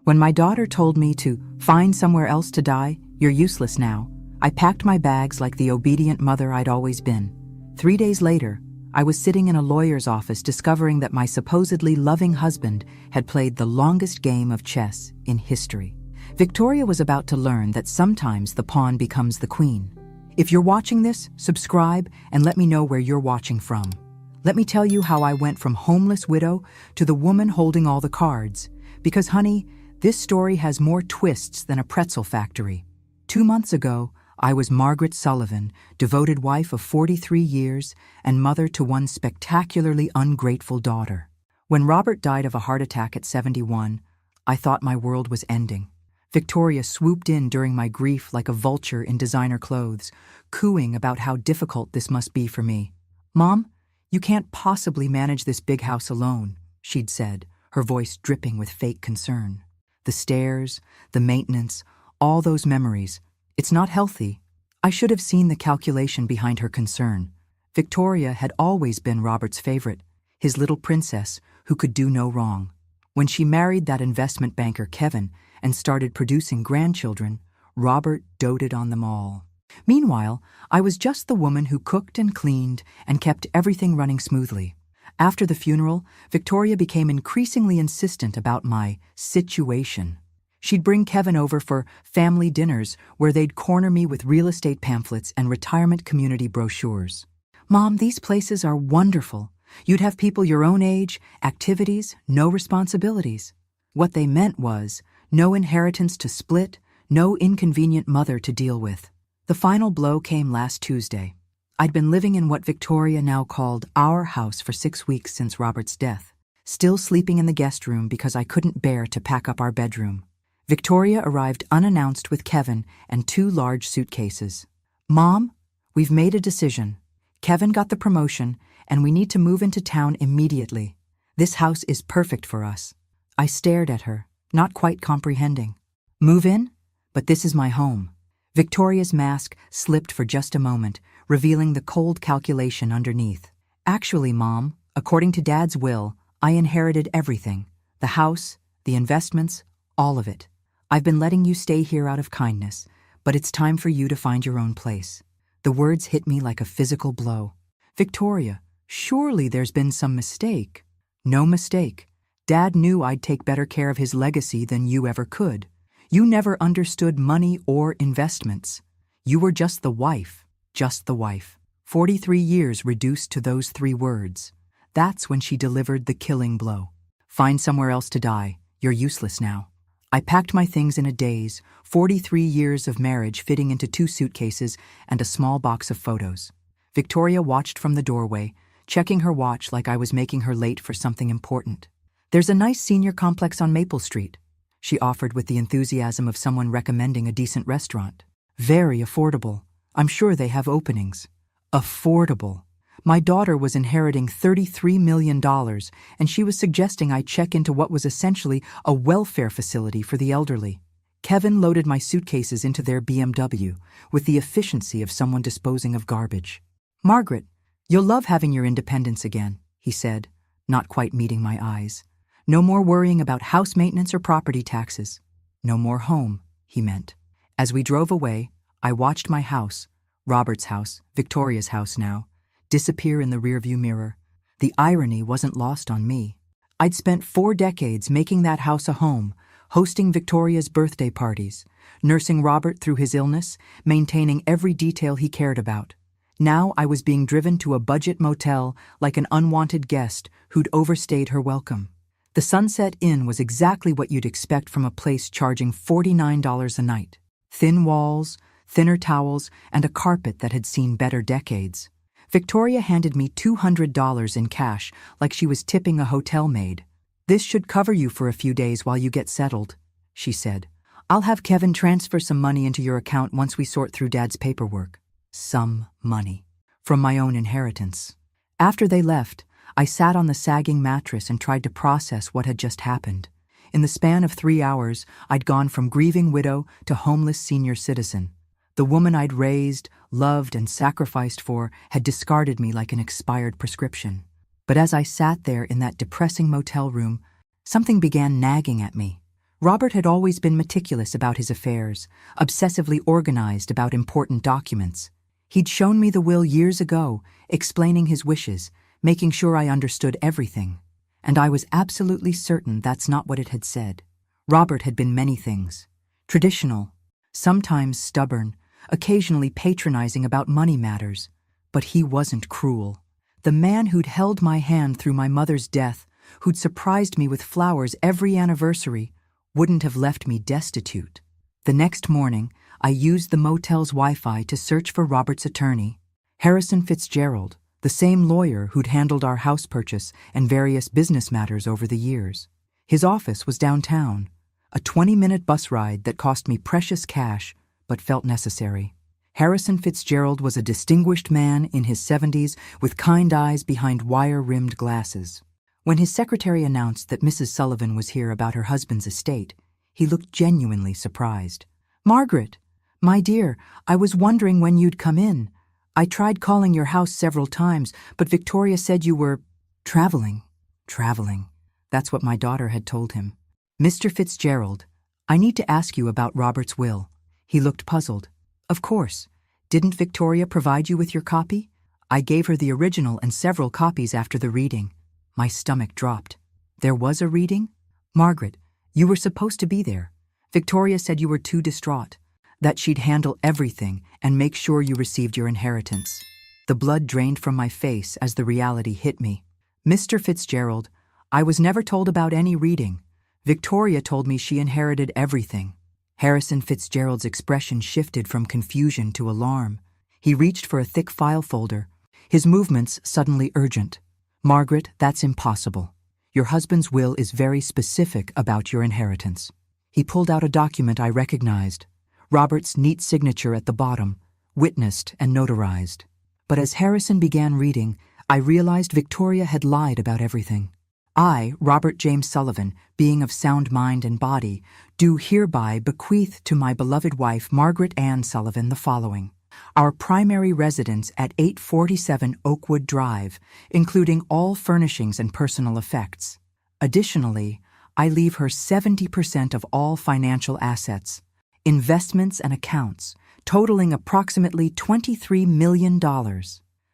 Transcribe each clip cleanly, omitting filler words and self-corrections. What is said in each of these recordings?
When my daughter told me to find somewhere else to die, you're useless now, I packed my bags like the obedient mother I'd always been. 3 days later, I was sitting in a lawyer's office discovering that my supposedly loving husband had played the longest game of chess in history. Victoria was about to learn that sometimes the pawn becomes the queen. If you're watching this, subscribe and let me know where you're watching from. Let me tell you how I went from homeless widow to the woman holding all the cards. Because, honey, this story has more twists than a pretzel factory. 2 months ago, I was Margaret Sullivan, devoted wife of 43 years and mother to one spectacularly ungrateful daughter. When Robert died of a heart attack at 71, I thought my world was ending. Victoria swooped in during my grief like a vulture in designer clothes, cooing about how difficult this must be for me. "Mom, you can't possibly manage this big house alone," she'd said, her voice dripping with fake concern. The stairs, the maintenance, all those memories. It's not healthy. I should have seen the calculation behind her concern. Victoria had always been Robert's favorite, his little princess who could do no wrong. When she married that investment banker Kevin and started producing grandchildren, Robert doted on them all. Meanwhile, I was just the woman who cooked and cleaned and kept everything running smoothly. After the funeral, Victoria became increasingly insistent about my situation. She'd bring Kevin over for family dinners where they'd corner me with real estate pamphlets and retirement community brochures. "Mom, these places are wonderful. You'd have people your own age, activities, no responsibilities." What they meant was no inheritance to split, no inconvenient mother to deal with. The final blow came last Tuesday. I'd been living in what Victoria now called our house for 6 weeks since Robert's death, still sleeping in the guest room because I couldn't bear to pack up our bedroom. Victoria arrived unannounced with Kevin and 2 large suitcases. "Mom, we've made a decision. Kevin got the promotion, and we need to move into town immediately. This house is perfect for us." I stared at her, not quite comprehending. "Move in? But this is my home." Victoria's mask slipped for just a moment, revealing the cold calculation underneath. "Actually, Mom, according to Dad's will, I inherited everything. The house, the investments, all of it. I've been letting you stay here out of kindness, but it's time for you to find your own place." The words hit me like a physical blow. "Victoria, surely there's been some mistake." "No mistake. Dad knew I'd take better care of his legacy than you ever could. You never understood money or investments. You were just the wife, just the wife." 43 years reduced to those 3 words. That's when she delivered the killing blow. "Find somewhere else to die. You're useless now." I packed my things in a daze, 43 years of marriage fitting into 2 suitcases and a small box of photos. Victoria watched from the doorway, checking her watch like I was making her late for something important. "There's a nice senior complex on Maple Street," she offered with the enthusiasm of someone recommending a decent restaurant. "Very affordable. I'm sure they have openings." Affordable. My daughter was inheriting $33 million, and she was suggesting I check into what was essentially a welfare facility for the elderly. Kevin loaded my suitcases into their BMW with the efficiency of someone disposing of garbage. "Margaret, you'll love having your independence again," he said, not quite meeting my eyes. "No more worrying about house maintenance or property taxes. No more home," he meant. As we drove away, I watched my house, Robert's house, Victoria's house now, disappear in the rearview mirror. The irony wasn't lost on me. I'd spent 4 decades making that house a home, hosting Victoria's birthday parties, nursing Robert through his illness, maintaining every detail he cared about. Now I was being driven to a budget motel like an unwanted guest who'd overstayed her welcome. The Sunset Inn was exactly what you'd expect from a place charging $49 a night. Thin walls, thinner towels, and a carpet that had seen better decades. Victoria handed me $200 in cash like she was tipping a hotel maid. "This should cover you for a few days while you get settled," she said. "I'll have Kevin transfer some money into your account once we sort through Dad's paperwork." Some money. From my own inheritance. After they left, I sat on the sagging mattress and tried to process what had just happened. In the span of 3 hours, I'd gone from grieving widow to homeless senior citizen. The woman I'd raised, loved, and sacrificed for had discarded me like an expired prescription. But as I sat there in that depressing motel room, something began nagging at me. Robert had always been meticulous about his affairs, obsessively organized about important documents. He'd shown me the will years ago, explaining his wishes, making sure I understood everything. And I was absolutely certain that's not what it had said. Robert had been many things. Traditional, sometimes stubborn, occasionally patronizing about money matters. But he wasn't cruel. The man who'd held my hand through my mother's death, who'd surprised me with flowers every anniversary, wouldn't have left me destitute. The next morning, I used the motel's Wi-Fi to search for Robert's attorney, Harrison Fitzgerald, the same lawyer who'd handled our house purchase and various business matters over the years. His office was downtown, a 20-minute bus ride that cost me precious cash but felt necessary. Harrison Fitzgerald was a distinguished man in his 70s with kind eyes behind wire-rimmed glasses. When his secretary announced that Mrs. Sullivan was here about her husband's estate, he looked genuinely surprised. "Margaret, my dear, I was wondering when you'd come in. I tried calling your house several times, but Victoria said you were traveling." Traveling. That's what my daughter had told him. "Mr. Fitzgerald, I need to ask you about Robert's will." He looked puzzled. "Of course. Didn't Victoria provide you with your copy?" I gave her the original and several copies after the reading. My stomach dropped. There was a reading? "Margaret, you were supposed to be there. Victoria said you were too distraught, that she'd handle everything and make sure you received your inheritance." The blood drained from my face as the reality hit me. "Mr. Fitzgerald, I was never told about any reading. Victoria told me she inherited everything." Harrison Fitzgerald's expression shifted from confusion to alarm. He reached for a thick file folder, his movements suddenly urgent. "Margaret, that's impossible. Your husband's will is very specific about your inheritance." He pulled out a document I recognized, Robert's neat signature at the bottom, witnessed and notarized. But as Harrison began reading, I realized Victoria had lied about everything. "I, Robert James Sullivan, being of sound mind and body, do hereby bequeath to my beloved wife Margaret Ann Sullivan the following. Our primary residence at 847 Oakwood Drive, including all furnishings and personal effects. Additionally, I leave her 70% of all financial assets, investments and accounts, totaling approximately $23 million.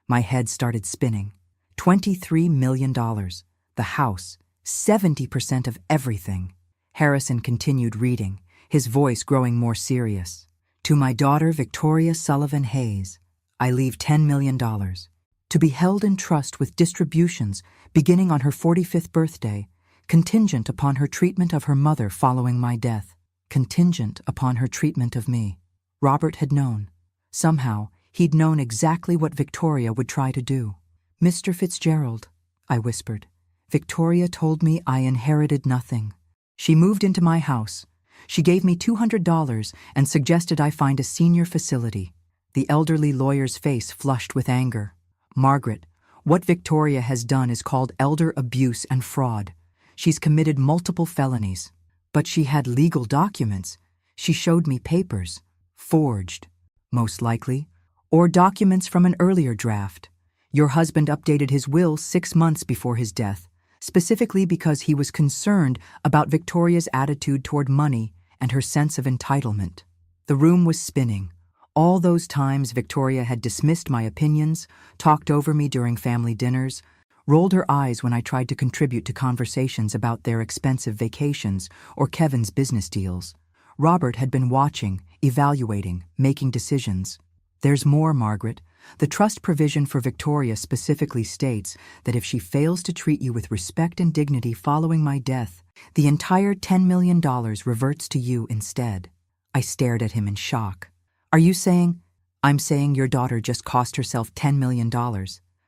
My head started spinning. $23 million. The house, 70% of everything. Harrison continued reading, his voice growing more serious. "To my daughter Victoria Sullivan Hayes, I leave $10 million, to be held in trust with distributions beginning on her 45th birthday, contingent upon her treatment of her mother following my death, contingent upon her treatment of me." Robert had known. Somehow, he'd known exactly what Victoria would try to do. "Mr. Fitzgerald," I whispered, "Victoria told me I inherited nothing. She moved into my house. She gave me $200 and suggested I find a senior facility." The elderly lawyer's face flushed with anger. "Margaret, what Victoria has done is called elder abuse and fraud. She's committed multiple felonies. But she had legal documents. She showed me papers. Forged, most likely. Or documents from an earlier draft. Your husband updated his will 6 months before his death, specifically because he was concerned about Victoria's attitude toward money and her sense of entitlement." The room was spinning. All those times Victoria had dismissed my opinions, talked over me during family dinners, rolled her eyes when I tried to contribute to conversations about their expensive vacations or Kevin's business deals. Robert had been watching, evaluating, making decisions. "There's more, Margaret. The trust provision for Victoria specifically states that if she fails to treat you with respect and dignity following my death, the entire $10 million reverts to you instead." I stared at him in shock. "Are you saying—" "I'm saying your daughter just cost herself $10 million.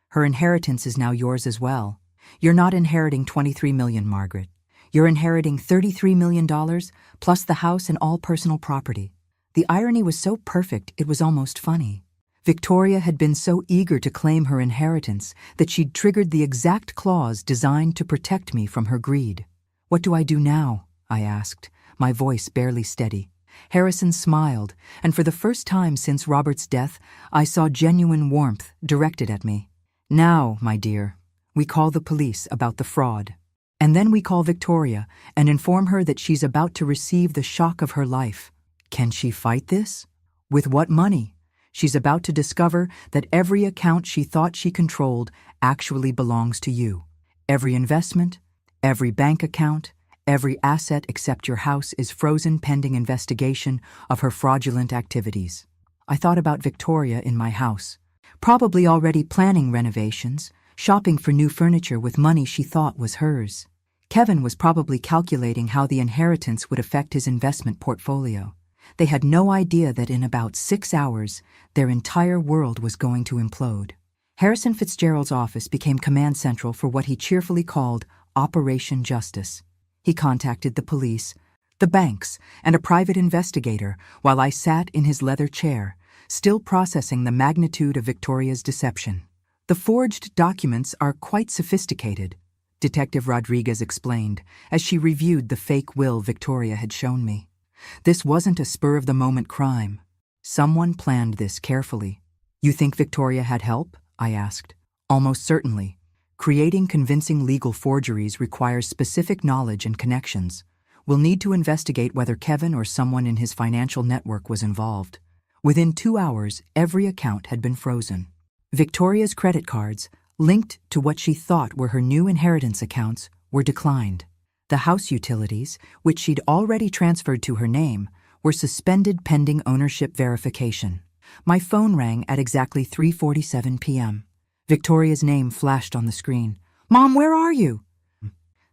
Her inheritance is now yours as well. You're not inheriting $23 million, Margaret. You're inheriting $33 million, plus the house and all personal property." The irony was so perfect it was almost funny. Victoria had been so eager to claim her inheritance that she'd triggered the exact clause designed to protect me from her greed. "What do I do now?" I asked, my voice barely steady. Harrison smiled, and for the first time since Robert's death, I saw genuine warmth directed at me. "Now, my dear, we call the police about the fraud." And then we call Victoria and inform her that she's about to receive the shock of her life. Can she fight this? With what money? She's about to discover that every account she thought she controlled actually belongs to you. Every investment, every bank account, every asset except your house is frozen pending investigation of her fraudulent activities. I thought about Victoria in my house, probably already planning renovations, shopping for new furniture with money she thought was hers. Kevin was probably calculating how the inheritance would affect his investment portfolio. They had no idea that in about 6 hours, their entire world was going to implode. Harrison Fitzgerald's office became command central for what he cheerfully called Operation Justice. He contacted the police, the banks, and a private investigator while I sat in his leather chair, still processing the magnitude of Victoria's deception. The forged documents are quite sophisticated, Detective Rodriguez explained as she reviewed the fake will Victoria had shown me. This wasn't a spur-of-the-moment crime. Someone planned this carefully. You think Victoria had help? I asked. Almost certainly. Creating convincing legal forgeries requires specific knowledge and connections. We'll need to investigate whether Kevin or someone in his financial network was involved. Within 2 hours, every account had been frozen. Victoria's credit cards, linked to what she thought were her new inheritance accounts, were declined. The house utilities, which she'd already transferred to her name, were suspended pending ownership verification. My phone rang at exactly 3:47 p.m. Victoria's name flashed on the screen. "Mom, where are you?"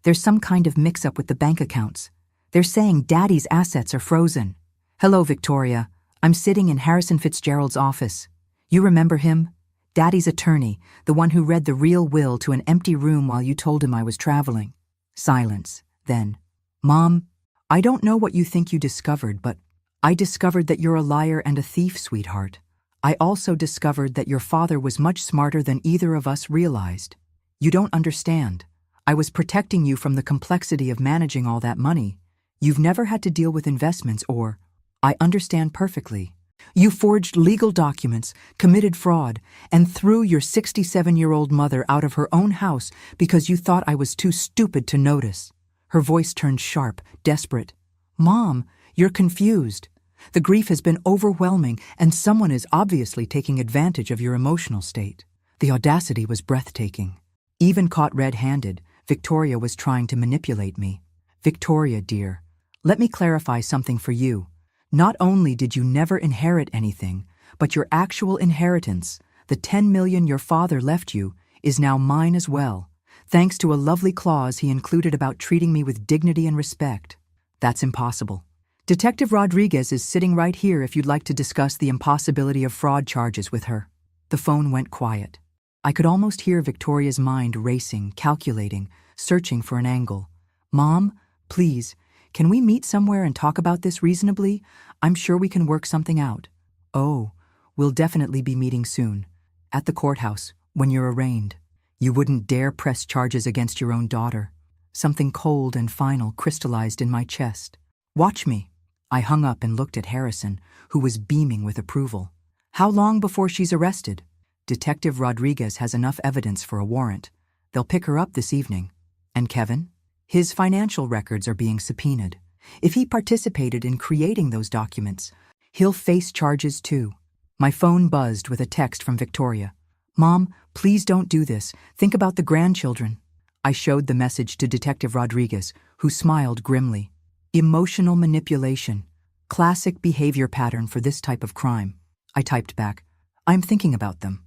"There's some kind of mix-up with the bank accounts. They're saying Daddy's assets are frozen." "Hello, Victoria. I'm sitting in Harrison Fitzgerald's office. You remember him? Daddy's attorney, the one who read the real will to an empty room while you told him I was traveling." Silence. Then, "Mom, I don't know what you think you discovered, but I discovered that you're a liar and a thief, sweetheart. I also discovered that your father was much smarter than either of us realized. You don't understand. I was protecting you from the complexity of managing all that money. You've never had to deal with investments or, I understand perfectly. You forged legal documents, committed fraud, and threw your 67-year-old mother out of her own house because you thought I was too stupid to notice." Her voice turned sharp, desperate. "Mom, you're confused. The grief has been overwhelming, and someone is obviously taking advantage of your emotional state." The audacity was breathtaking. Even caught red-handed, Victoria was trying to manipulate me. "Victoria, dear, let me clarify something for you. Not only did you never inherit anything, but your actual inheritance, the $10 million your father left you, is now mine as well, thanks to a lovely clause he included about treating me with dignity and respect." "That's impossible. Detective Rodriguez is sitting right here if you'd like to discuss the impossibility of fraud charges with her." The phone went quiet. I could almost hear Victoria's mind racing, calculating, searching for an angle. "Mom, please, can we meet somewhere and talk about this reasonably? I'm sure we can work something out." "Oh, we'll definitely be meeting soon. At the courthouse, when you're arraigned. You wouldn't dare press charges against your own daughter." Something cold and final crystallized in my chest. "Watch me." I hung up and looked at Harrison, who was beaming with approval. "How long before she's arrested?" "Detective Rodriguez has enough evidence for a warrant. They'll pick her up this evening." "And Kevin?" "His financial records are being subpoenaed. If he participated in creating those documents, he'll face charges too." My phone buzzed with a text from Victoria. "Mom, please don't do this. Think about the grandchildren." I showed the message to Detective Rodriguez, who smiled grimly. "Emotional manipulation. Classic behavior pattern for this type of crime." I typed back, "I'm thinking about them.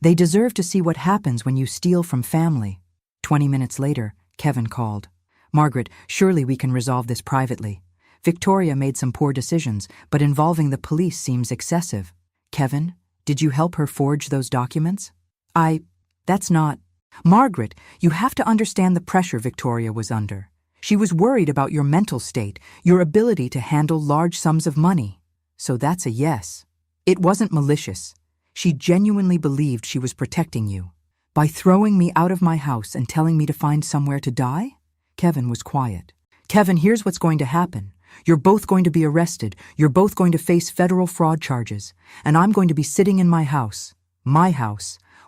They deserve to see what happens when you steal from family." 20 minutes later, Kevin called. "Margaret, surely we can resolve this privately. Victoria made some poor decisions, but involving the police seems excessive." "Kevin, did you help her forge those documents?" That's not." "Margaret, you have to understand the pressure Victoria was under. She was worried about your mental state, your ability to handle large sums of money." "So that's a yes." "It wasn't malicious. She genuinely believed she was protecting you." "By throwing me out of my house and telling me to find somewhere to die?" Kevin was quiet. "Kevin, here's what's going to happen. You're both going to be arrested. You're both going to face federal fraud charges. And I'm going to be sitting in my house,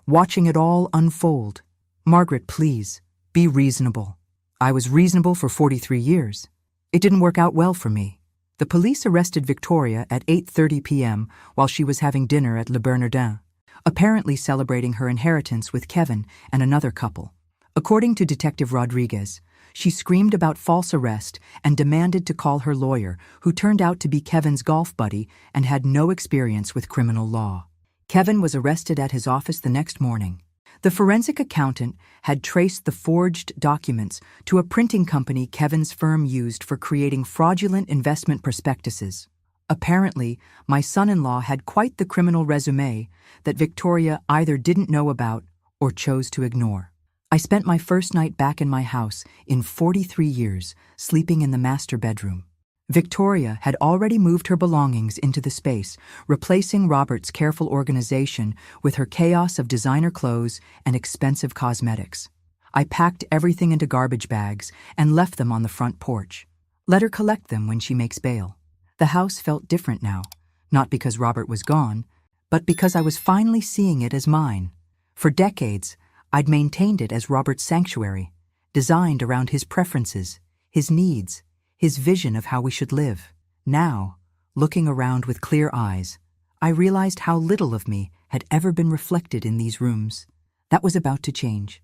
watching it all unfold. Margaret, please, Be reasonable. I was reasonable for 43 years. It didn't work out well for me. The police arrested Victoria at 8:30 p.m. while she was having dinner at Le Bernardin, apparently celebrating her inheritance with Kevin and another couple. According to Detective Rodriguez, she screamed about false arrest and demanded to call her lawyer, who turned out to be Kevin's golf buddy and had no experience with criminal law. Kevin was arrested at his office the next morning. The forensic accountant had traced the forged documents to a printing company Kevin's firm used for creating fraudulent investment prospectuses. Apparently, my son-in-law had quite the criminal resume that Victoria either didn't know about or chose to ignore. I spent my first night back in my house in 43 years, sleeping in the master bedroom. Victoria had already moved her belongings into the space, replacing Robert's careful organization with her chaos of designer clothes and expensive cosmetics. I packed everything into garbage bags and left them on the front porch. Let her collect them when she makes bail. The house felt different now, not because Robert was gone, but because I was finally seeing it as mine. For decades, I'd maintained it as Robert's sanctuary, designed around his preferences, his needs, his vision of how we should live. Now, looking around with clear eyes, I realized how little of me had ever been reflected in these rooms. That was about to change.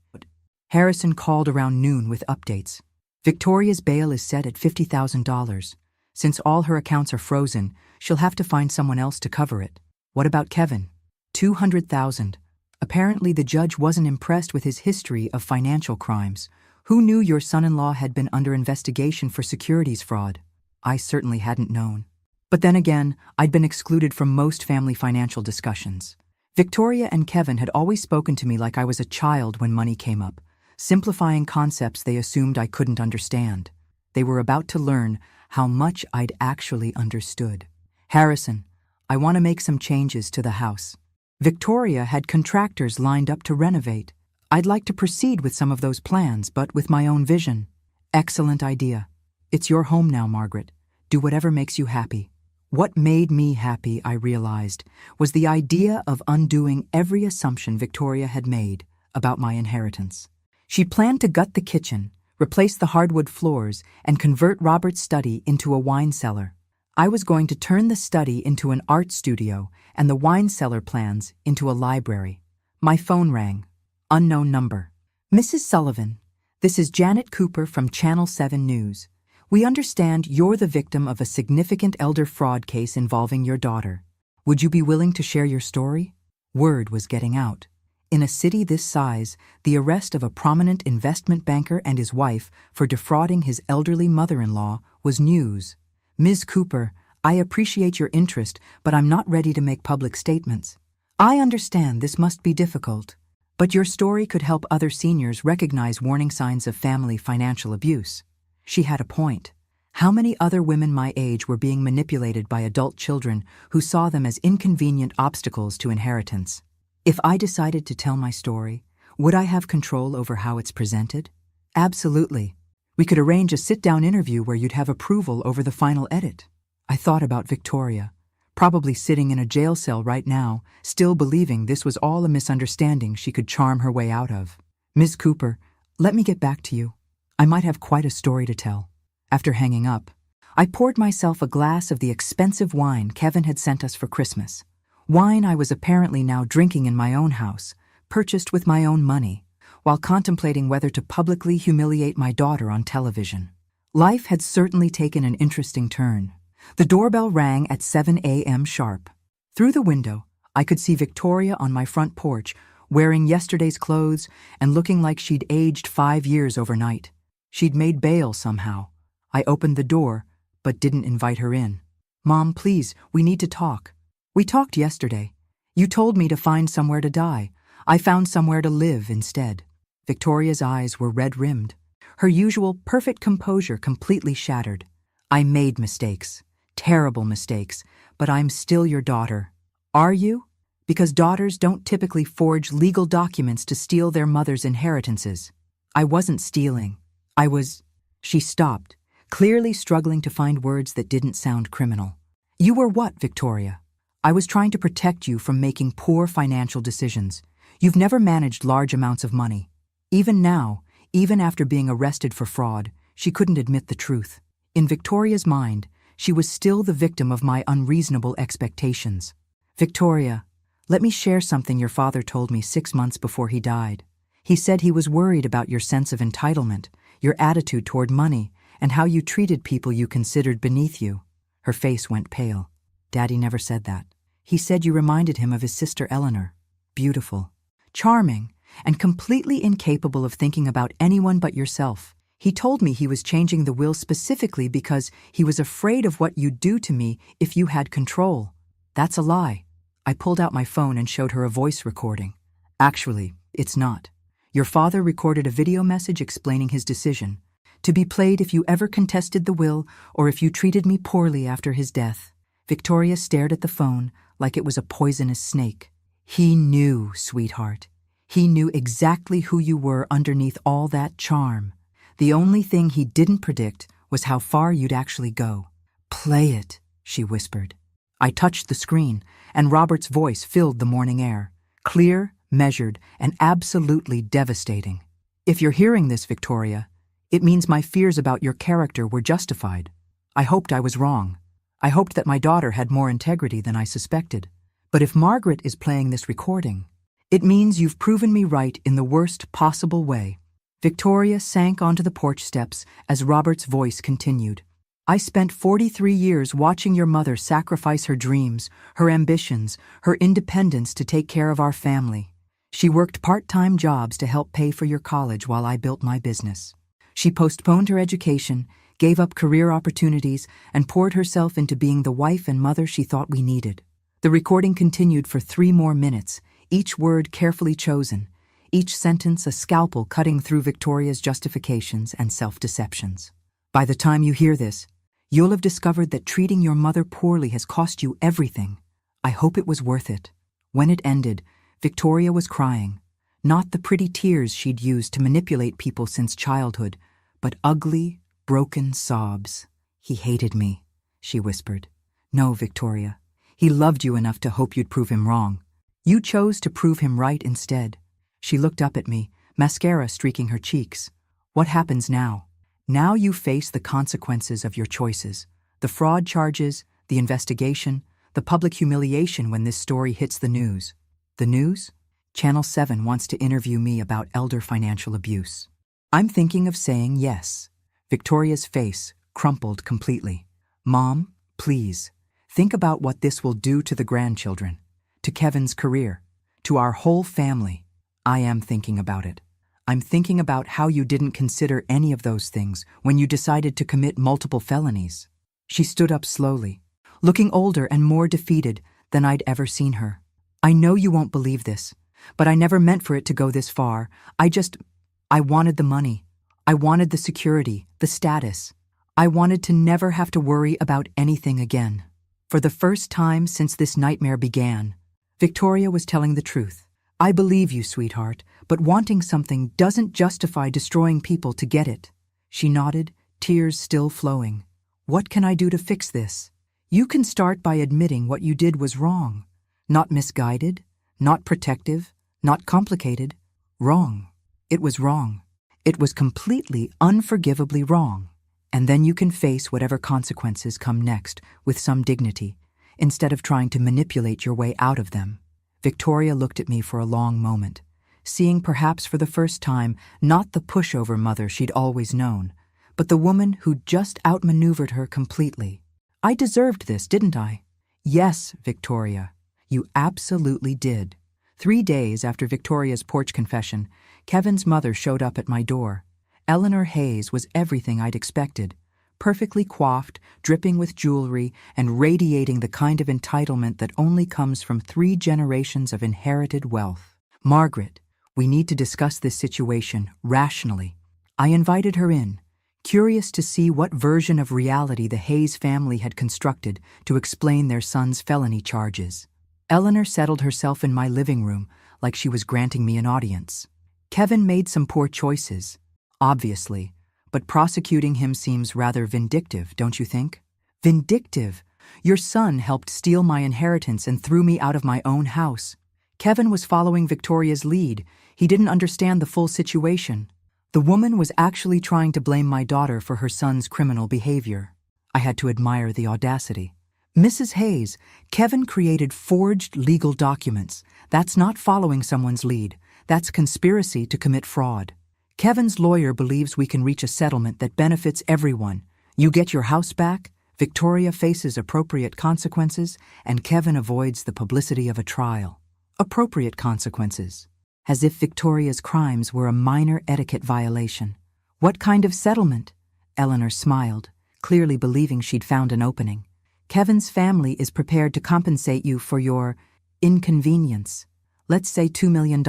Harrison called around noon with updates. Victoria's bail is set at $50,000. Since all her accounts are frozen, she'll have to find someone else to cover it. What about Kevin? $200,000. Apparently the judge wasn't impressed with his history of financial crimes. Who knew your son-in-law had been under investigation for securities fraud? I certainly hadn't known. But then again, I'd been excluded from most family financial discussions. Victoria and Kevin had always spoken to me like I was a child when money came up, simplifying concepts they assumed I couldn't understand. They were about to learn how much I'd actually understood. Harrison, I want to make some changes to the house. Victoria had contractors lined up to renovate. I'd like to proceed with some of those plans, but with my own vision. Excellent idea. It's your home now, Margaret. Do whatever makes you happy. What made me happy, I realized, was the idea of undoing every assumption Victoria had made about my inheritance. She planned to gut the kitchen, replace the hardwood floors, and convert Robert's study into a wine cellar. I was going to turn the study into an art studio and the wine cellar plans into a library. My phone rang. Unknown number. Mrs. Sullivan, this is Janet Cooper from Channel 7 News. We understand you're the victim of a significant elder fraud case involving your daughter. Would you be willing to share your story? Word was getting out. In a city this size, the arrest of a prominent investment banker and his wife for defrauding his elderly mother-in-law was news. Ms. Cooper, I appreciate your interest, but I'm not ready to make public statements. I understand this must be difficult, but your story could help other seniors recognize warning signs of family financial abuse. She had a point. How many other women my age were being manipulated by adult children who saw them as inconvenient obstacles to inheritance? If I decided to tell my story, would I have control over how it's presented? Absolutely. We could arrange a sit-down interview where you'd have approval over the final edit. I thought about Victoria, probably sitting in a jail cell right now, still believing this was all a misunderstanding she could charm her way out of. Ms. Cooper, let me get back to you. I might have quite a story to tell. After hanging up, I poured myself a glass of the expensive wine Kevin had sent us for Christmas. Wine I was apparently now drinking in my own house, purchased with my own money, while contemplating whether to publicly humiliate my daughter on television. Life had certainly taken an interesting turn. The doorbell rang at 7 a.m. sharp. Through the window, I could see Victoria on my front porch, wearing yesterday's clothes and looking like she'd aged 5 years overnight. She'd made bail somehow. I opened the door, but didn't invite her in. Mom, please, we need to talk. We talked yesterday. You told me to find somewhere to die. I found somewhere to live instead. Victoria's eyes were red-rimmed. Her usual perfect composure completely shattered. I made mistakes. Terrible mistakes, but I'm still your daughter. Are you? Because daughters don't typically forge legal documents to steal their mother's inheritances. I wasn't stealing. I was... She stopped, clearly struggling to find words that didn't sound criminal. You were what, Victoria? I was trying to protect you from making poor financial decisions. You've never managed large amounts of money. Even now, Even after being arrested for fraud, she couldn't admit the truth. In Victoria's mind, she was still the victim of my unreasonable expectations. Victoria, let me share something your father told me 6 months before he died. He said he was worried about your sense of entitlement, your attitude toward money, and how you treated people you considered beneath you. Her face went pale. Daddy never said that. He said you reminded him of his sister Eleanor. Beautiful, charming, and completely incapable of thinking about anyone but yourself. He told me he was changing the will specifically because he was afraid of what you'd do to me if you had control. That's a lie. I pulled out my phone and showed her a voice recording. Actually, it's not. Your father recorded a video message explaining his decision, to be played if you ever contested the will or if you treated me poorly after his death. Victoria stared at the phone like it was a poisonous snake. He knew, sweetheart. He knew exactly who you were underneath all that charm. The only thing he didn't predict was how far you'd actually go. Play it, she whispered. I touched the screen, and Robert's voice filled the morning air. Clear, measured, and absolutely devastating. If you're hearing this, Victoria, it means my fears about your character were justified. I hoped I was wrong. I hoped that my daughter had more integrity than I suspected. But if Margaret is playing this recording, it means you've proven me right in the worst possible way. Victoria sank onto the porch steps as Robert's voice continued. I spent 43 years watching your mother sacrifice her dreams, her ambitions, her independence to take care of our family. She worked part-time jobs to help pay for your college while I built my business. She postponed her education, gave up career opportunities, and poured herself into being the wife and mother she thought we needed. The recording continued for 3 more minutes, each word carefully chosen, each sentence a scalpel cutting through Victoria's justifications and self-deceptions. By the time you hear this, you'll have discovered that treating your mother poorly has cost you everything. I hope it was worth it. When it ended, Victoria was crying. Not the pretty tears she'd used to manipulate people since childhood, but ugly, broken sobs. He hated me, she whispered. No, Victoria. He loved you enough to hope you'd prove him wrong. You chose to prove him right instead. She looked up at me, mascara streaking her cheeks. What happens now? Now you face the consequences of your choices. The fraud charges, the investigation, the public humiliation when this story hits the news. The news? Channel 7 wants to interview me about elder financial abuse. I'm thinking of saying yes. Victoria's face crumpled completely. Mom, please, think about what this will do to the grandchildren, to Kevin's career, to our whole family. I am thinking about it. I'm thinking about how you didn't consider any of those things when you decided to commit multiple felonies. She stood up slowly, looking older and more defeated than I'd ever seen her. I know you won't believe this, but I never meant for it to go this far. I wanted the money. I wanted the security, the status. I wanted to never have to worry about anything again. For the first time since this nightmare began, Victoria was telling the truth. I believe you, sweetheart, but wanting something doesn't justify destroying people to get it. She nodded, tears still flowing. What can I do to fix this? You can start by admitting what you did was wrong. Not misguided, not protective, not complicated. Wrong. It was wrong. It was completely, unforgivably wrong. And then you can face whatever consequences come next with some dignity, instead of trying to manipulate your way out of them. Victoria looked at me for a long moment, seeing perhaps for the first time not the pushover mother she'd always known, but the woman who'd just outmaneuvered her completely. I deserved this, didn't I? Yes, Victoria, you absolutely did. 3 days after Victoria's porch confession, Kevin's mother showed up at my door. Eleanor Hayes was everything I'd expected, perfectly coiffed, dripping with jewelry, and radiating the kind of entitlement that only comes from 3 generations of inherited wealth. Margaret, we need to discuss this situation rationally. I invited her in, curious to see what version of reality the Hayes family had constructed to explain their son's felony charges. Eleanor settled herself in my living room like she was granting me an audience. Kevin made some poor choices, obviously, but prosecuting him seems rather vindictive, don't you think? Vindictive? Your son helped steal my inheritance and threw me out of my own house. Kevin was following Victoria's lead. He didn't understand the full situation. The woman was actually trying to blame my daughter for her son's criminal behavior. I had to admire the audacity. Mrs. Hayes, Kevin created forged legal documents. That's not following someone's lead. That's conspiracy to commit fraud. Kevin's lawyer believes we can reach a settlement that benefits everyone. You get your house back, Victoria faces appropriate consequences, and Kevin avoids the publicity of a trial. Appropriate consequences. As if Victoria's crimes were a minor etiquette violation. What kind of settlement? Eleanor smiled, clearly believing she'd found an opening. Kevin's family is prepared to compensate you for your inconvenience. Let's say $2 million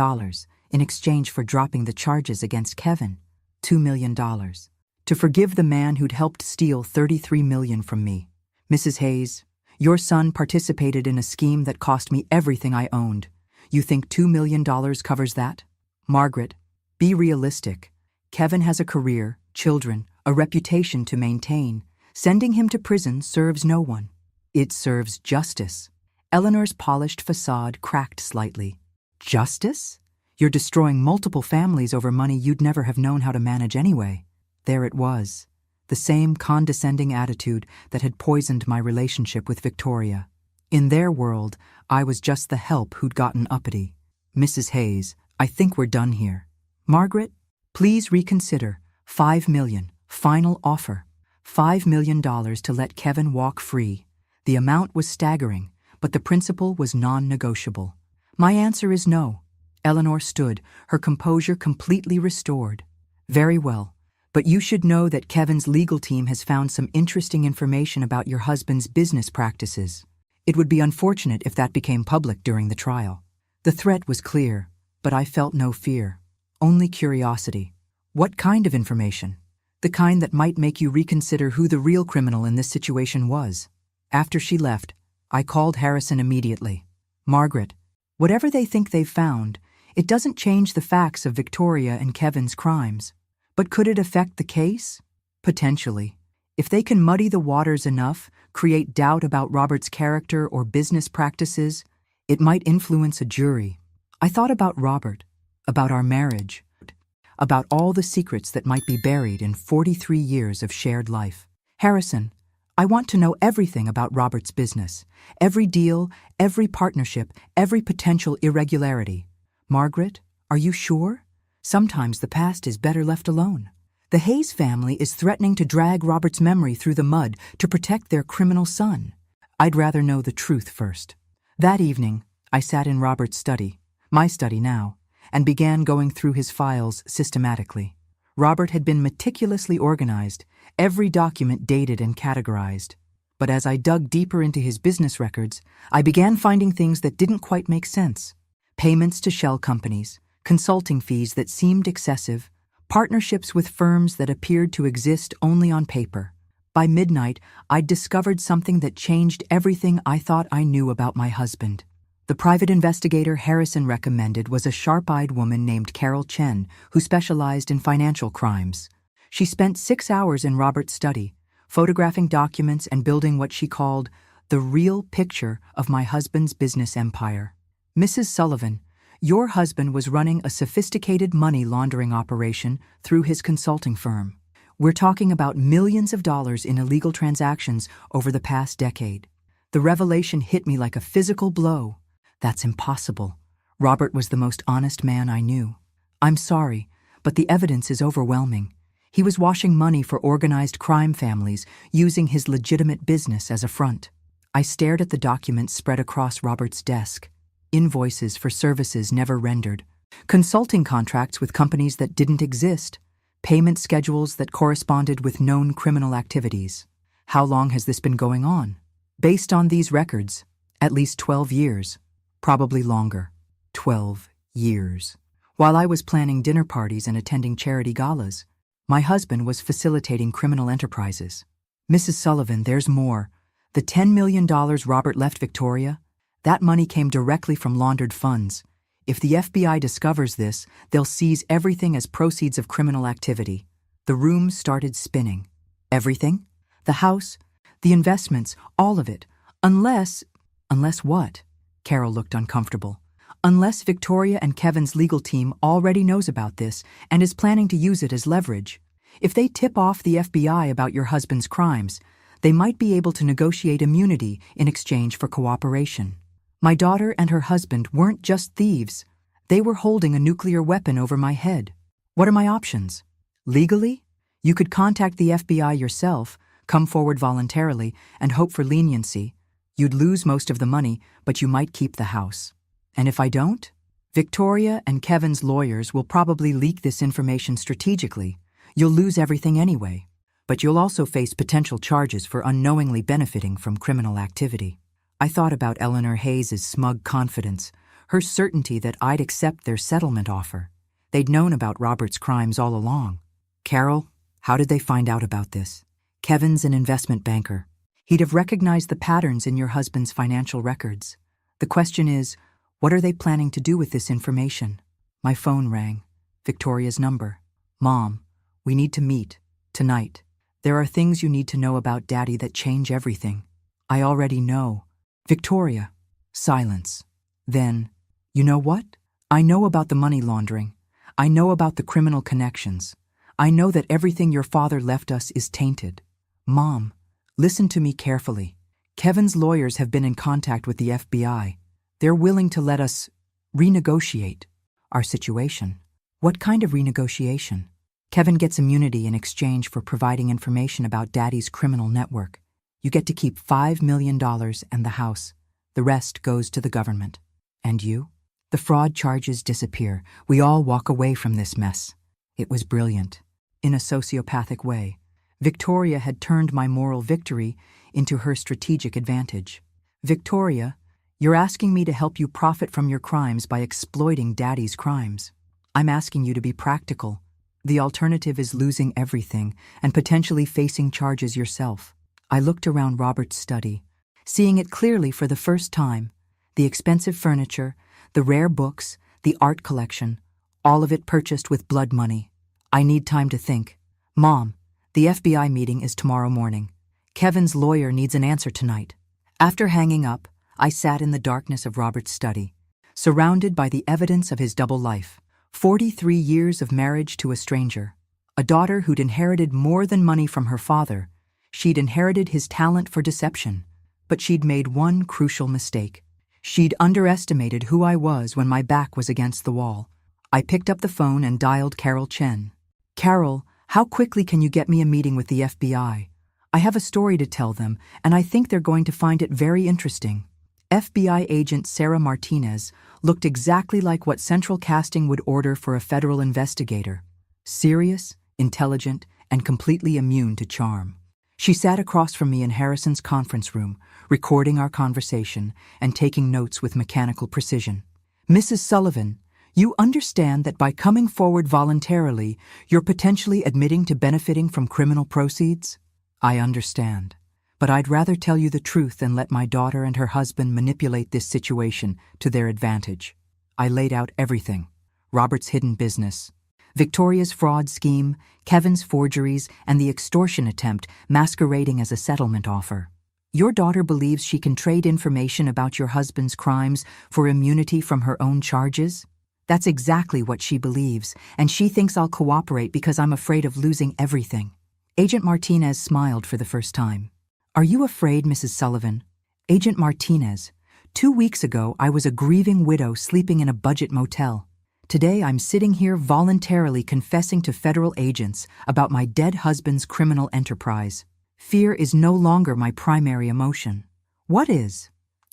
in exchange for dropping the charges against Kevin. $2 million. To forgive the man who'd helped steal $33 million from me. Mrs. Hayes, your son participated in a scheme that cost me everything I owned. You think $2 million covers that? Margaret, be realistic. Kevin has a career, children, a reputation to maintain. Sending him to prison serves no one. It serves justice. Eleanor's polished facade cracked slightly. Justice? You're destroying multiple families over money you'd never have known how to manage anyway. There it was. The same condescending attitude that had poisoned my relationship with Victoria. In their world, I was just the help who'd gotten uppity. Mrs. Hayes, I think we're done here. Margaret, please reconsider. $5 million. Final offer. $5 million to let Kevin walk free. The amount was staggering, but the principle was non-negotiable. My answer is no. Eleanor stood, her composure completely restored. Very well, but you should know that Kevin's legal team has found some interesting information about your husband's business practices. It would be unfortunate if that became public during the trial. The threat was clear, but I felt no fear. Only curiosity. What kind of information? The kind that might make you reconsider who the real criminal in this situation was. After she left, I called Harrison immediately. Margaret, whatever they think they've found, it doesn't change the facts of Victoria and Kevin's crimes. But could it affect the case? Potentially. If they can muddy the waters enough, create doubt about Robert's character or business practices, it might influence a jury. I thought about Robert, about our marriage, about all the secrets that might be buried in 43 years of shared life. Harrison, I want to know everything about Robert's business, every deal, every partnership, every potential irregularity. Margaret, are you sure? Sometimes the past is better left alone. The Hayes family is threatening to drag Robert's memory through the mud to protect their criminal son. I'd rather know the truth first. That evening, I sat in Robert's study, my study now, and began going through his files systematically. Robert had been meticulously organized, every document dated and categorized. But as I dug deeper into his business records, I began finding things that didn't quite make sense. Payments to shell companies, consulting fees that seemed excessive, partnerships with firms that appeared to exist only on paper. By midnight, I'd discovered something that changed everything I thought I knew about my husband. The private investigator Harrison recommended was a sharp-eyed woman named Carol Chen, who specialized in financial crimes. She spent 6 hours in Robert's study, photographing documents and building what she called the real picture of my husband's business empire. Mrs. Sullivan, your husband was running a sophisticated money laundering operation through his consulting firm. We're talking about millions of dollars in illegal transactions over the past decade. The revelation hit me like a physical blow. That's impossible. Robert was the most honest man I knew. I'm sorry, but the evidence is overwhelming. He was washing money for organized crime families, using his legitimate business as a front. I stared at the documents spread across Robert's desk. Invoices for services never rendered, consulting contracts with companies that didn't exist, payment schedules that corresponded with known criminal activities. How long has this been going on? Based on these records, at least 12 years, probably longer. 12 years. While I was planning dinner parties and attending charity galas, my husband was facilitating criminal enterprises. Mrs. Sullivan, there's more. The $10 million Robert left Victoria, that money came directly from laundered funds. If the FBI discovers this, they'll seize everything as proceeds of criminal activity. The room started spinning. Everything? The house? The investments? All of it. Unless what? Carol looked uncomfortable. Unless Victoria and Kevin's legal team already knows about this and is planning to use it as leverage. If they tip off the FBI about your husband's crimes, they might be able to negotiate immunity in exchange for cooperation. My daughter and her husband weren't just thieves. They were holding a nuclear weapon over my head. What are my options? Legally? You could contact the FBI yourself, come forward voluntarily, and hope for leniency. You'd lose most of the money, but you might keep the house. And if I don't? Victoria and Kevin's lawyers will probably leak this information strategically. You'll lose everything anyway. But you'll also face potential charges for unknowingly benefiting from criminal activity. I thought about Eleanor Hayes' smug confidence, her certainty that I'd accept their settlement offer. They'd known about Robert's crimes all along. Carol, how did they find out about this? Kevin's an investment banker. He'd have recognized the patterns in your husband's financial records. The question is, what are they planning to do with this information? My phone rang. Victoria's number. Mom, we need to meet. Tonight. There are things you need to know about Daddy that change everything. I already know. Victoria. Silence. Then, you know what? I know about the money laundering. I know about the criminal connections. I know that everything your father left us is tainted. Mom, listen to me carefully. Kevin's lawyers have been in contact with the FBI. They're willing to let us renegotiate our situation. What kind of renegotiation? Kevin gets immunity in exchange for providing information about Daddy's criminal network. You get to keep $5 million and the house. The rest goes to the government. And you? The fraud charges disappear. We all walk away from this mess. It was brilliant. In a sociopathic way, Victoria had turned my moral victory into her strategic advantage. Victoria, you're asking me to help you profit from your crimes by exploiting Daddy's crimes. I'm asking you to be practical. The alternative is losing everything and potentially facing charges yourself. I looked around Robert's study, seeing it clearly for the first time. The expensive furniture, the rare books, the art collection, all of it purchased with blood money. I need time to think. Mom, the FBI meeting is tomorrow morning. Kevin's lawyer needs an answer tonight. After hanging up, I sat in the darkness of Robert's study, surrounded by the evidence of his double life. 43 years of marriage to a stranger. A daughter who'd inherited more than money from her father. She'd inherited his talent for deception. But she'd made one crucial mistake. She'd underestimated who I was when my back was against the wall. I picked up the phone and dialed Carol Chen. Carol, how quickly can you get me a meeting with the FBI? I have a story to tell them, and I think they're going to find it very interesting. FBI agent Sarah Martinez looked exactly like what Central Casting would order for a federal investigator. Serious, intelligent, and completely immune to charm. She sat across from me in Harrison's conference room, recording our conversation and taking notes with mechanical precision. Mrs. Sullivan, you understand that by coming forward voluntarily, you're potentially admitting to benefiting from criminal proceeds? I understand. But I'd rather tell you the truth than let my daughter and her husband manipulate this situation to their advantage. I laid out everything. Robert's hidden business, Victoria's fraud scheme, Kevin's forgeries, and the extortion attempt masquerading as a settlement offer. Your daughter believes she can trade information about your husband's crimes for immunity from her own charges? That's exactly what she believes, and she thinks I'll cooperate because I'm afraid of losing everything. Agent Martinez smiled for the first time. Are you afraid, Mrs. Sullivan? Agent Martinez, 2 weeks ago I was a grieving widow sleeping in a budget motel. Today I'm sitting here voluntarily confessing to federal agents about my dead husband's criminal enterprise. Fear is no longer my primary emotion. What is?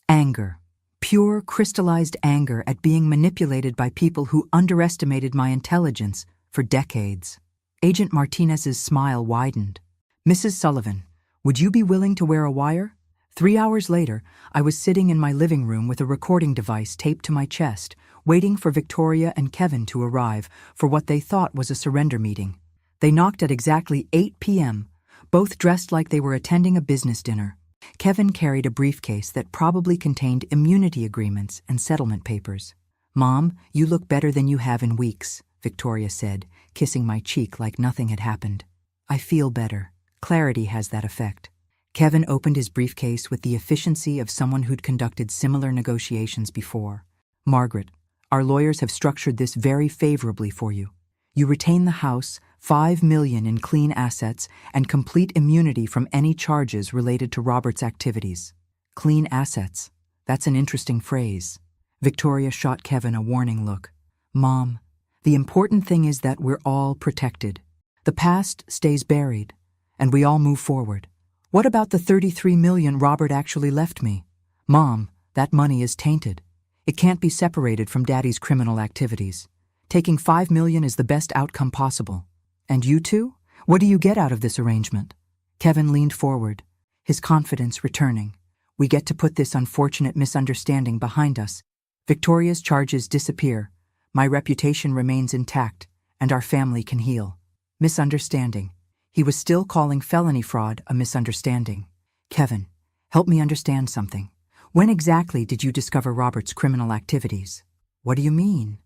Anger. Pure, crystallized anger at being manipulated by people who underestimated my intelligence for decades. Agent Martinez's smile widened. Mrs. Sullivan, would you be willing to wear a wire? 3 hours later, I was sitting in my living room with a recording device taped to my chest, waiting for Victoria and Kevin to arrive for what they thought was a surrender meeting. They knocked at exactly 8 p.m., both dressed like they were attending a business dinner. Kevin carried a briefcase that probably contained immunity agreements and settlement papers. Mom, you look better than you have in weeks, Victoria said, kissing my cheek like nothing had happened. I feel better. Clarity has that effect. Kevin opened his briefcase with the efficiency of someone who'd conducted similar negotiations before. Margaret, Our lawyers have structured this very favorably for you. You retain the house, $5 million in clean assets, and complete immunity from any charges related to Robert's activities. Clean assets. That's an interesting phrase. Victoria shot Kevin a warning look. Mom, the important thing is that we're all protected. The past stays buried, and we all move forward. What about the $33 million Robert actually left me? Mom, that money is tainted. It can't be separated from Daddy's criminal activities. Taking $5 million is the best outcome possible. And you two? What do you get out of this arrangement? Kevin leaned forward, his confidence returning. We get to put this unfortunate misunderstanding behind us. Victoria's charges disappear. My reputation remains intact, and our family can heal. Misunderstanding. He was still calling felony fraud a misunderstanding. Kevin, help me understand something. When exactly did you discover Robert's criminal activities? What do you mean?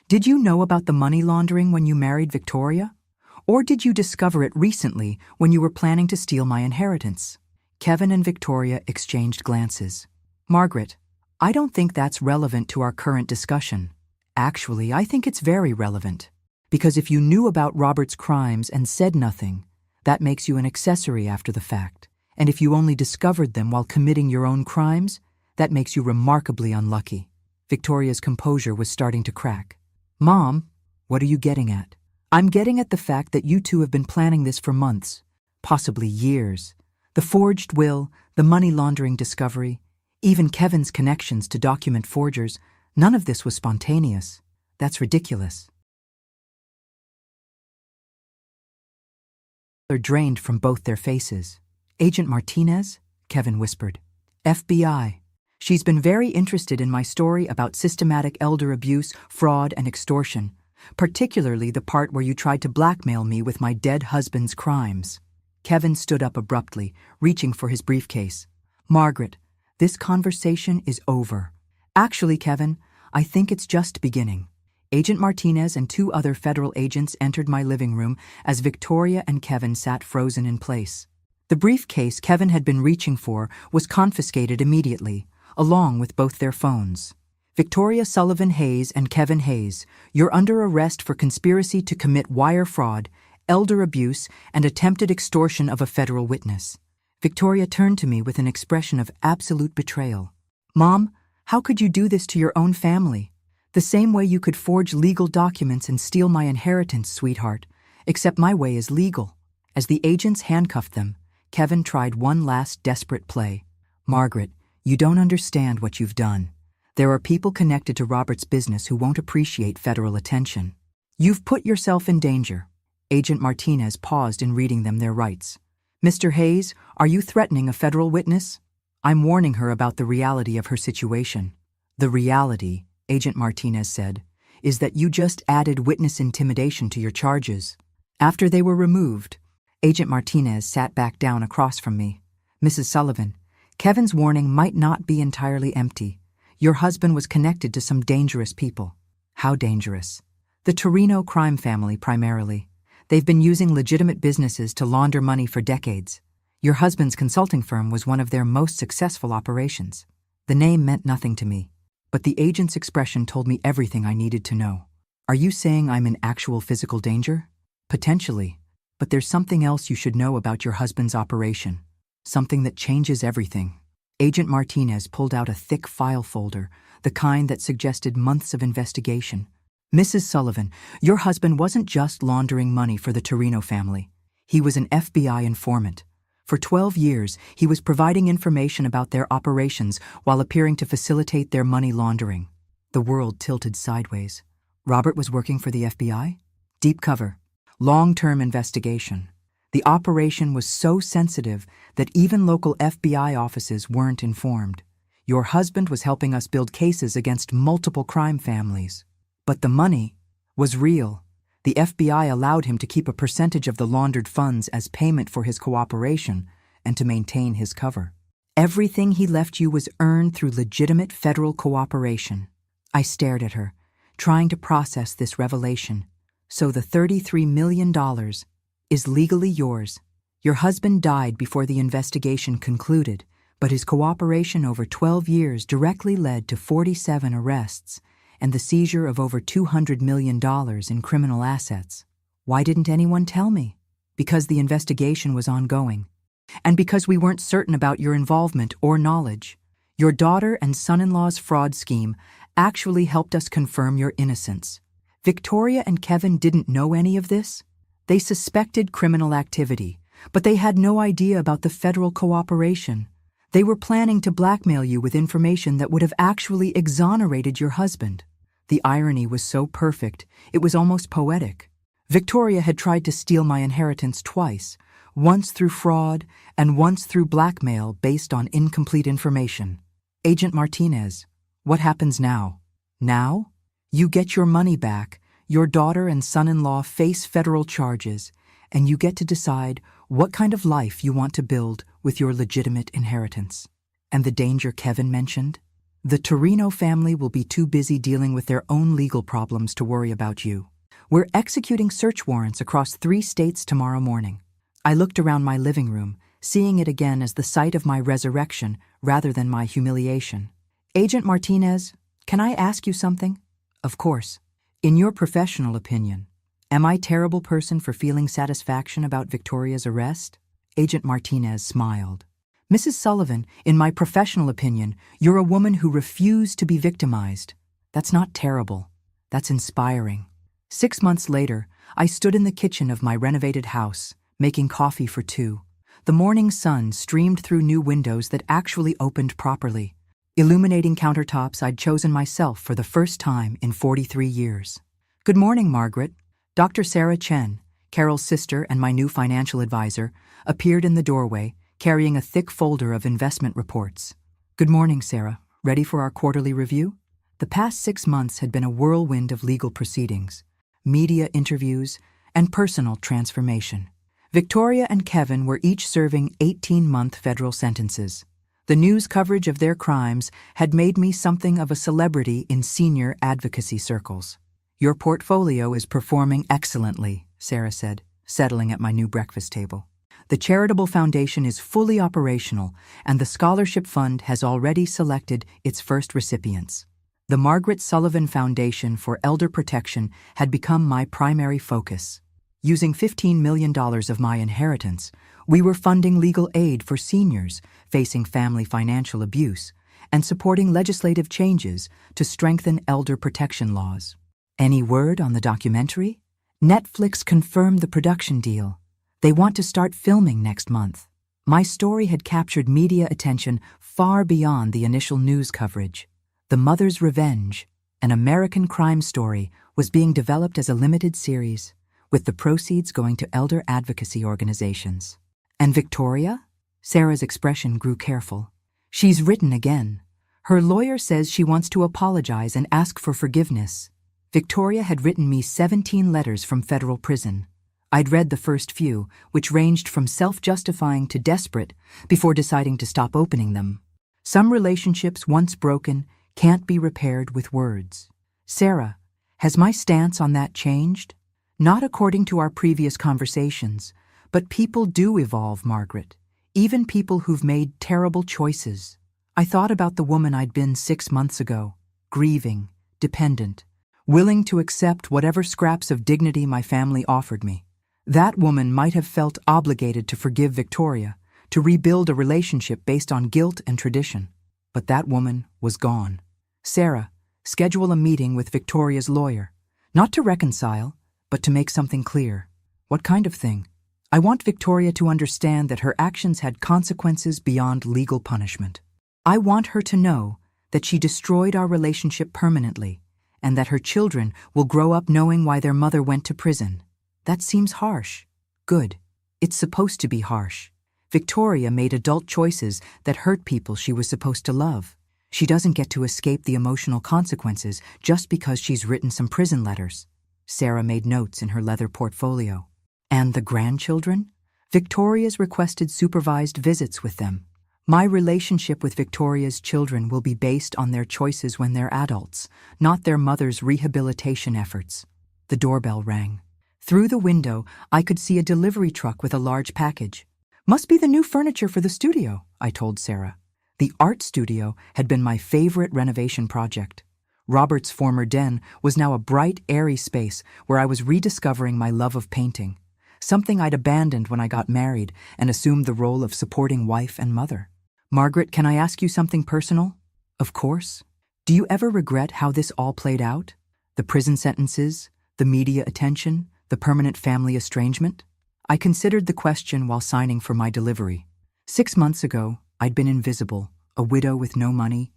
Did you know about the money laundering when you married Victoria? Or did you discover it recently when you were planning to steal my inheritance? Kevin and Victoria exchanged glances. Margaret, I don't think that's relevant to our current discussion. Actually, I think it's very relevant. Because if you knew about Robert's crimes and said nothing, that makes you an accessory after the fact. And if you only discovered them while committing your own crimes, that makes you remarkably unlucky. Victoria's composure was starting to crack. Mom, what are you getting at? I'm getting at the fact that you two have been planning this for months, possibly years. The forged will, the money laundering discovery, even Kevin's connections to document forgers, none of this was spontaneous. That's ridiculous. They're drained from both their faces. Agent Martinez? Kevin whispered. FBI. She's been very interested in my story about systematic elder abuse, fraud, and extortion, particularly the part where you tried to blackmail me with my dead husband's crimes. Kevin stood up abruptly, reaching for his briefcase. Margaret, this conversation is over. Actually, Kevin, I think it's just beginning. Agent Martinez and 2 other federal agents entered my living room as Victoria and Kevin sat frozen in place. The briefcase Kevin had been reaching for was confiscated immediately, along with both their phones. Victoria Sullivan Hayes and Kevin Hayes, you're under arrest for conspiracy to commit wire fraud, elder abuse, and attempted extortion of a federal witness. Victoria turned to me with an expression of absolute betrayal. Mom, how could you do this to your own family? The same way you could forge legal documents and steal my inheritance, sweetheart, except my way is legal. As the agents handcuffed them, Kevin tried one last desperate play. Margaret, you don't understand what you've done. There are people connected to Robert's business who won't appreciate federal attention. You've put yourself in danger. Agent Martinez paused in reading them their rights. Mr. Hayes, are you threatening a federal witness? I'm warning her about the reality of her situation. The reality, Agent Martinez said, is that you just added witness intimidation to your charges. After they were removed, Agent Martinez sat back down across from me. Mrs. Sullivan, Kevin's warning might not be entirely empty. Your husband was connected to some dangerous people. How dangerous? The Torino crime family, primarily. They've been using legitimate businesses to launder money for decades. Your husband's consulting firm was one of their most successful operations. The name meant nothing to me, but the agent's expression told me everything I needed to know. Are you saying I'm in actual physical danger? Potentially, but there's something else you should know about your husband's operation. Something that changes everything. Agent Martinez pulled out a thick file folder, the kind that suggested months of investigation. Mrs. Sullivan, your husband wasn't just laundering money for the Torino family. He was an FBI informant. For 12 years, he was providing information about their operations while appearing to facilitate their money laundering. The world tilted sideways. Robert was working for the FBI? Deep cover. Long-term investigation. The operation was so sensitive that even local FBI offices weren't informed. Your husband was helping us build cases against multiple crime families. But the money was real. The FBI allowed him to keep a percentage of the laundered funds as payment for his cooperation and to maintain his cover. Everything he left you was earned through legitimate federal cooperation. I stared at her, trying to process this revelation. So the $33 million is legally yours. Your husband died before the investigation concluded, but his cooperation over 12 years directly led to 47 arrests and the seizure of over $200 million in criminal assets. Why didn't anyone tell me? Because the investigation was ongoing. And because we weren't certain about your involvement or knowledge. Your daughter and son-in-law's fraud scheme actually helped us confirm your innocence. Victoria and Kevin didn't know any of this. They suspected criminal activity, but they had no idea about the federal cooperation. They were planning to blackmail you with information that would have actually exonerated your husband. The irony was so perfect, it was almost poetic. Victoria had tried to steal my inheritance twice, once through fraud and once through blackmail based on incomplete information. Agent Martinez, what happens now? Now? You get your money back, your daughter and son-in-law face federal charges, and you get to decide what kind of life you want to build with your legitimate inheritance. And the danger Kevin mentioned? The Torino family will be too busy dealing with their own legal problems to worry about you. We're executing search warrants across 3 states tomorrow morning. I looked around my living room, seeing it again as the site of my resurrection rather than my humiliation. Agent Martinez, can I ask you something? Of course. In your professional opinion, am I a terrible person for feeling satisfaction about Victoria's arrest? Agent Martinez smiled. Mrs. Sullivan, in my professional opinion, you're a woman who refused to be victimized. That's not terrible. That's inspiring. 6 months later, I stood in the kitchen of my renovated house, making coffee for 2. The morning sun streamed through new windows that actually opened properly, illuminating countertops I'd chosen myself for the first time in 43 years. Good morning, Margaret. Dr. Sarah Chen, Carol's sister and my new financial advisor, appeared in the doorway, carrying a thick folder of investment reports. Good morning, Sarah. Ready for our quarterly review? The past 6 months had been a whirlwind of legal proceedings, media interviews, and personal transformation. Victoria and Kevin were each serving 18-month federal sentences. The news coverage of their crimes had made me something of a celebrity in senior advocacy circles. Your portfolio is performing excellently, Sarah said, settling at my new breakfast table. The charitable foundation is fully operational, and the scholarship fund has already selected its first recipients. The Margaret Sullivan Foundation for Elder Protection had become my primary focus. Using $15 million of my inheritance, we were funding legal aid for seniors facing family financial abuse and supporting legislative changes to strengthen elder protection laws. Any word on the documentary? Netflix confirmed the production deal. They want to start filming next month. My story had captured media attention far beyond the initial news coverage. The Mother's Revenge, an American crime story, was being developed as a limited series, with the proceeds going to elder advocacy organizations. And Victoria? Sarah's expression grew careful. She's written again. Her lawyer says she wants to apologize and ask for forgiveness. Victoria had written me 17 letters from federal prison. I'd read the first few, which ranged from self-justifying to desperate, before deciding to stop opening them. Some relationships, once broken, can't be repaired with words. Sarah, has my stance on that changed? Not according to our previous conversations, but people do evolve, Margaret. Even people who've made terrible choices. I thought about the woman I'd been 6 months ago, grieving, dependent, willing to accept whatever scraps of dignity my family offered me. That woman might have felt obligated to forgive Victoria, to rebuild a relationship based on guilt and tradition. But that woman was gone. Sarah, schedule a meeting with Victoria's lawyer, not to reconcile, but to make something clear. What kind of thing? I want Victoria to understand that her actions had consequences beyond legal punishment. I want her to know that she destroyed our relationship permanently, and that her children will grow up knowing why their mother went to prison. That seems harsh. Good. It's supposed to be harsh. Victoria made adult choices that hurt people she was supposed to love. She doesn't get to escape the emotional consequences just because she's written some prison letters. Sarah made notes in her leather portfolio. And the grandchildren? Victoria's requested supervised visits with them. My relationship with Victoria's children will be based on their choices when they're adults, not their mother's rehabilitation efforts. The doorbell rang. Through the window, I could see a delivery truck with a large package. Must be the new furniture for the studio, I told Sarah. The art studio had been my favorite renovation project. Robert's former den was now a bright, airy space where I was rediscovering my love of painting, something I'd abandoned when I got married and assumed the role of supporting wife and mother. Margaret, can I ask you something personal? Of course. Do you ever regret how this all played out? The prison sentences, the media attention, the permanent family estrangement? I considered the question while signing for my delivery. 6 months ago, I'd been invisible, a widow with no money,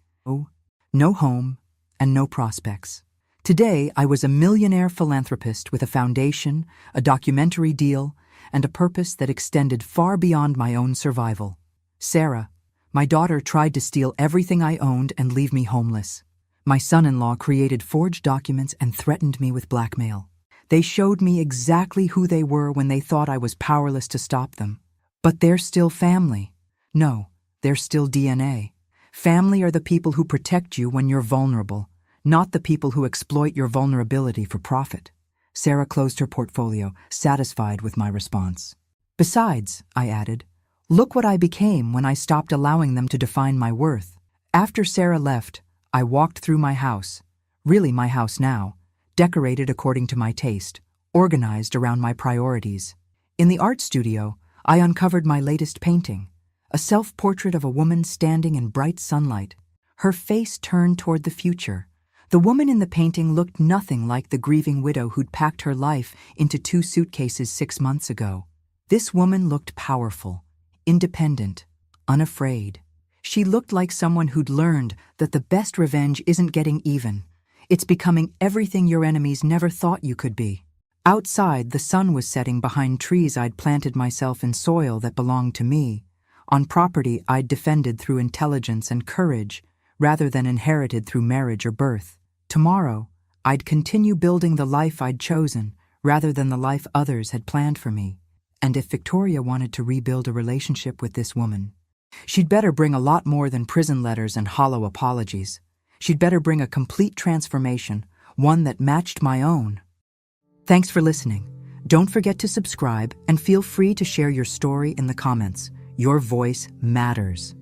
no home, and no prospects. Today, I was a millionaire philanthropist with a foundation, a documentary deal, and a purpose that extended far beyond my own survival. Sarah, my daughter, tried to steal everything I owned and leave me homeless. My son-in-law created forged documents and threatened me with blackmail. They showed me exactly who they were when they thought I was powerless to stop them. But they're still family. No, they're still DNA. Family are the people who protect you when you're vulnerable, not the people who exploit your vulnerability for profit. Sarah closed her portfolio, satisfied with my response. Besides, I added, look what I became when I stopped allowing them to define my worth. After Sarah left, I walked through my house, really my house now, decorated according to my taste, organized around my priorities. In the art studio, I uncovered my latest painting, a self-portrait of a woman standing in bright sunlight, her face turned toward the future. The woman in the painting looked nothing like the grieving widow who'd packed her life into 2 suitcases 6 months ago. This woman looked powerful, independent, unafraid. She looked like someone who'd learned that the best revenge isn't getting even. It's becoming everything your enemies never thought you could be. Outside, the sun was setting behind trees I'd planted myself in soil that belonged to me, on property I'd defended through intelligence and courage, rather than inherited through marriage or birth. Tomorrow, I'd continue building the life I'd chosen, rather than the life others had planned for me. And if Victoria wanted to rebuild a relationship with this woman, she'd better bring a lot more than prison letters and hollow apologies. She'd better bring a complete transformation, one that matched my own. Thanks for listening. Don't forget to subscribe and feel free to share your story in the comments. Your voice matters.